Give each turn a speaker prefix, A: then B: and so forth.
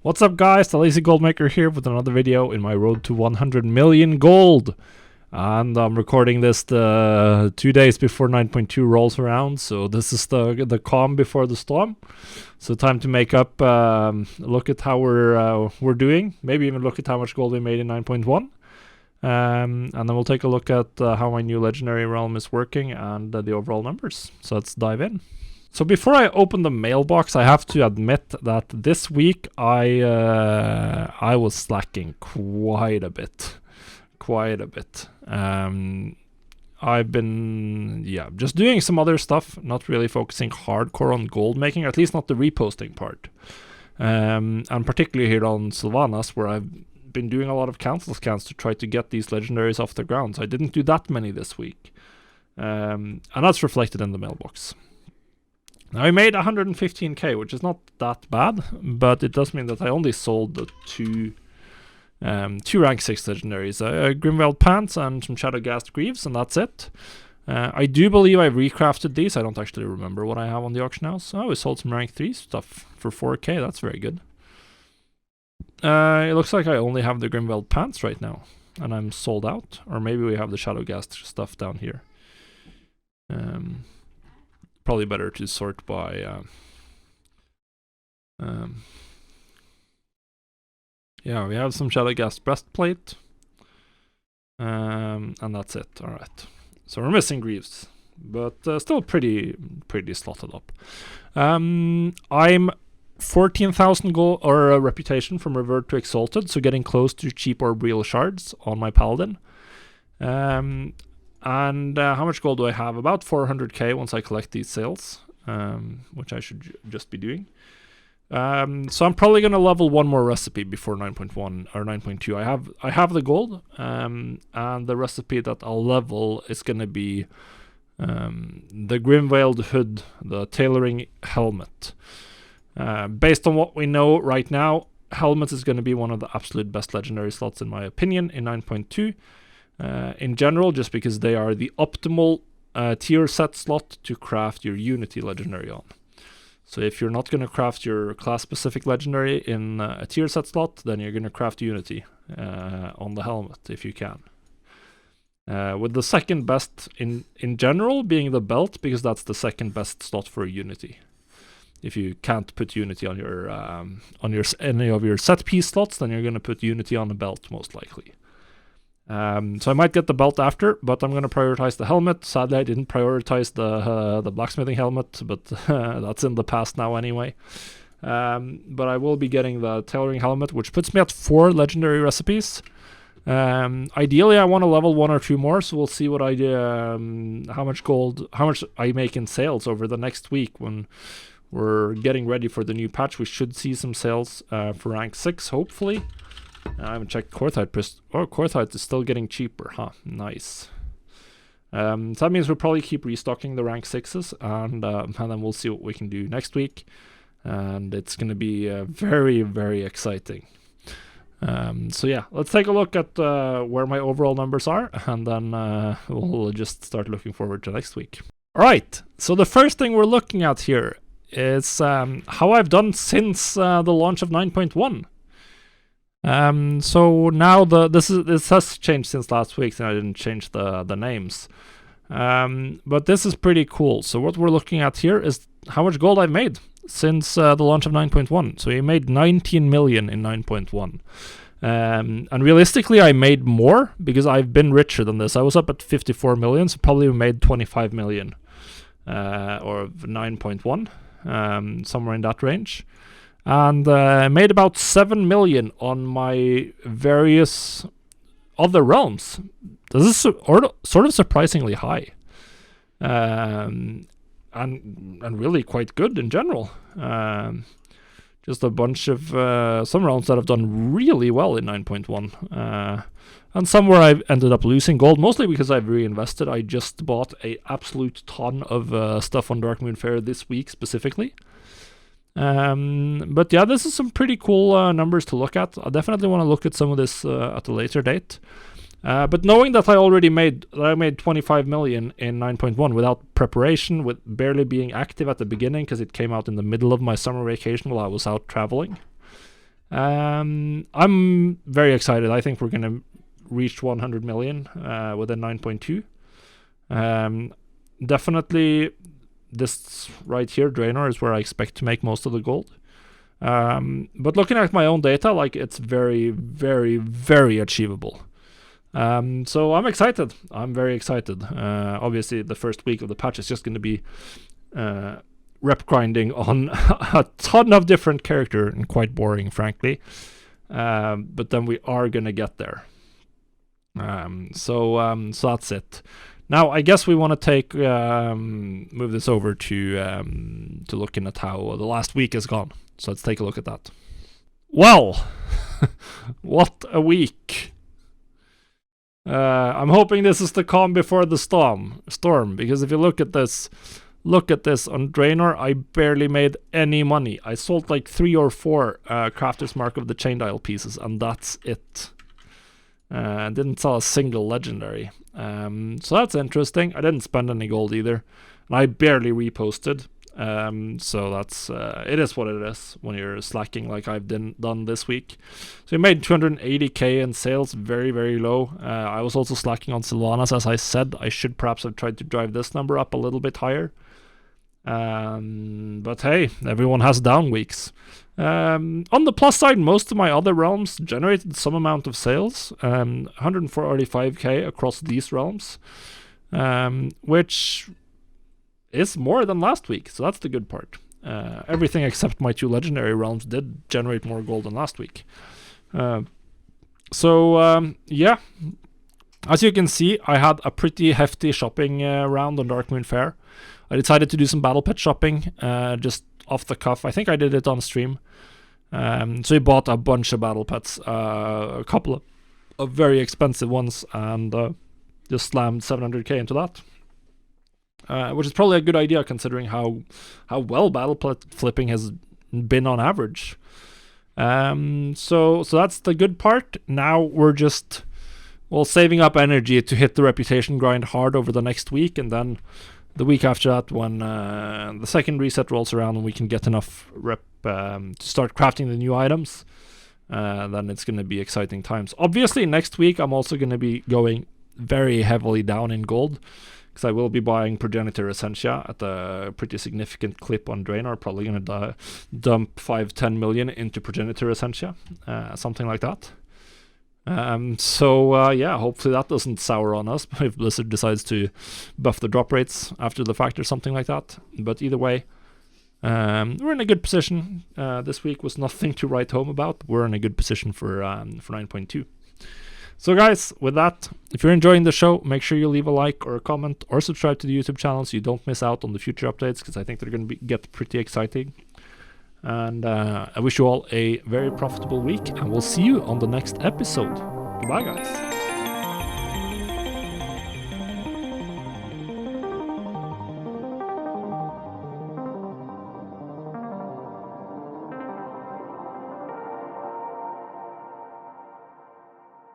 A: What's up, guys? The Lazy Goldmaker here with another video in my road to 100 million gold. And I'm recording this 2 days before 9.2 rolls around, so this is the calm before the storm. So time to make up, look at how we're doing, maybe even look at how much gold we made in 9.1. And then we'll take a look at how my new legendary realm is working and the overall numbers. So let's dive in. So before I open the mailbox, I have to admit that this week I was slacking quite a bit. I've been just doing some other stuff, not really focusing hardcore on gold making, at least not the reposting part. And particularly here on Sylvanas, where I've been doing a lot of council scans to try to get these legendaries off the ground. So I didn't do that many this week, and that's reflected in the mailbox. Now I made 115k, which is not that bad, but it does mean that I only sold the two rank 6 legendaries, Grimweld Pants and some Shadowghast Greaves, and that's it. I do believe I recrafted these. I don't actually remember what I have on the auction house. Oh, we sold some rank 3 stuff for 4k, that's very good. It looks like I only have the Grimweld Pants right now, and I'm sold out. Or maybe we have the Shadowghast stuff down here. Probably better to sort by yeah, we have some Shadowghast breastplate, and that's it. All right, so we're missing Greaves, but still pretty slotted up. I'm 14,000 gold or reputation from Revert to Exalted, so getting close to cheap Orbriel shards on my Paladin. And how much gold do I have? About 400k once I collect these sales, which I should just be doing. So I'm probably going to level one more recipe before 9.1 or 9.2. I have the gold, and the recipe that I'll level is going to be the Grimveiled Hood, the tailoring helmet. Based on what we know right now, helmet is going to be one of the absolute best legendary slots in my opinion in 9.2. In general, just because they are the optimal tier set slot to craft your Unity legendary on. So if you're not going to craft your class-specific legendary in a tier set slot, then you're going to craft Unity on the helmet if you can. With the second best in general being the belt, because that's the second best slot for Unity. If you can't put Unity on your any of your set piece slots, then you're going to put Unity on the belt most likely. So I might get the belt after, but I'm going to prioritize the helmet. Sadly, I didn't prioritize the blacksmithing helmet, but that's in the past now anyway. But I will be getting the tailoring helmet, which puts me at 4 legendary recipes. Ideally, I want to level 1 or 2 more, so we'll see what I do, how much I make in sales over the next week when we're getting ready for the new patch. We should see some sales for rank 6, hopefully. I haven't checked Korthite. Oh, Korthite is still getting cheaper, huh? Nice. So that means we'll probably keep restocking the rank 6s, and then we'll see what we can do next week. And it's going to be very, very exciting. So yeah, let's take a look at where my overall numbers are, and then we'll just start looking forward to next week. Alright, so the first thing we're looking at here is how I've done since the launch of 9.1. So now this has changed since last week, and I didn't change the names. But this is pretty cool. So what we're looking at here is how much gold I've made since the launch of 9.1. So we made 19 million in 9.1. And realistically, I made more because I've been richer than this. I was up at 54 million, so probably made 25 million or 9.1, somewhere in that range. And I made about 7 million on my various other realms. This is sort of surprisingly high, and really quite good in general. Just a bunch of some realms that have done really well in 9.1, and some where I've ended up losing gold, mostly because I've reinvested. I just bought a absolute ton of stuff on Darkmoon Faire this week specifically. But yeah, this is some pretty cool numbers to look at. I definitely want to look at some of this at a later date. But knowing that I made 25 million in 9.1 without preparation, with barely being active at the beginning because it came out in the middle of my summer vacation while I was out traveling, I'm very excited. I think we're going to reach 100 million within 9.2. Definitely this right here, Draenor, is where I expect to make most of the gold. But looking at my own data, like, it's very, very, very achievable. So I'm excited. I'm very excited. Obviously, the first week of the patch is just going to be rep grinding on a ton of different character, and quite boring, frankly. But then we are going to get there. So that's it. Now, I guess we want to take move this over to looking at how the last week has gone. So let's take a look at that. Well, what a week! I'm hoping this is the calm before the storm. Because if you look at this on Draenor, I barely made any money. I sold like 3 or 4 Crafter's Mark of the Chain Dial pieces, and that's it. I didn't sell a single legendary. So that's interesting. I didn't spend any gold either. And I barely reposted. So that's it is what it is when you're slacking like I've done this week. So we made 280k in sales, very, very low. I was also slacking on Sylvanas, as I said. I should perhaps have tried to drive this number up a little bit higher. But hey, everyone has down weeks. On the plus side, most of my other realms generated some amount of sales, 145k across these realms, which is more than last week, so that's the good part. Everything except my 2 legendary realms did generate more gold than last week. Yeah, as you can see, I had a pretty hefty shopping round on Darkmoon Fair. I decided to do some battle pet shopping, just off the cuff. I think I did it on stream. So we bought a bunch of battle pets, a couple of very expensive ones, and just slammed 700k into that. Which is probably a good idea considering how well battle pet flipping has been on average. So that's the good part. Now we're just saving up energy to hit the reputation grind hard over the next week, and then the week after that, when the second reset rolls around and we can get enough rep to start crafting the new items, then it's going to be exciting times. Obviously, next week I'm also going to be going very heavily down in gold, because I will be buying Progenitor Essentia at a pretty significant clip on Draenor. Probably going to dump 5-10 million into Progenitor Essentia, something like that. Yeah, hopefully that doesn't sour on us if Blizzard decides to buff the drop rates after the fact or something like that. But either way, we're in a good position. This week was nothing to write home about. We're in a good position for 9.2. So guys, with that, if you're enjoying the show, make sure you leave a like or a comment or subscribe to the YouTube channel so you don't miss out on the future updates, because I think they're going to get pretty exciting. And I wish you all a very profitable week, and we'll see you on the next episode. Goodbye, guys.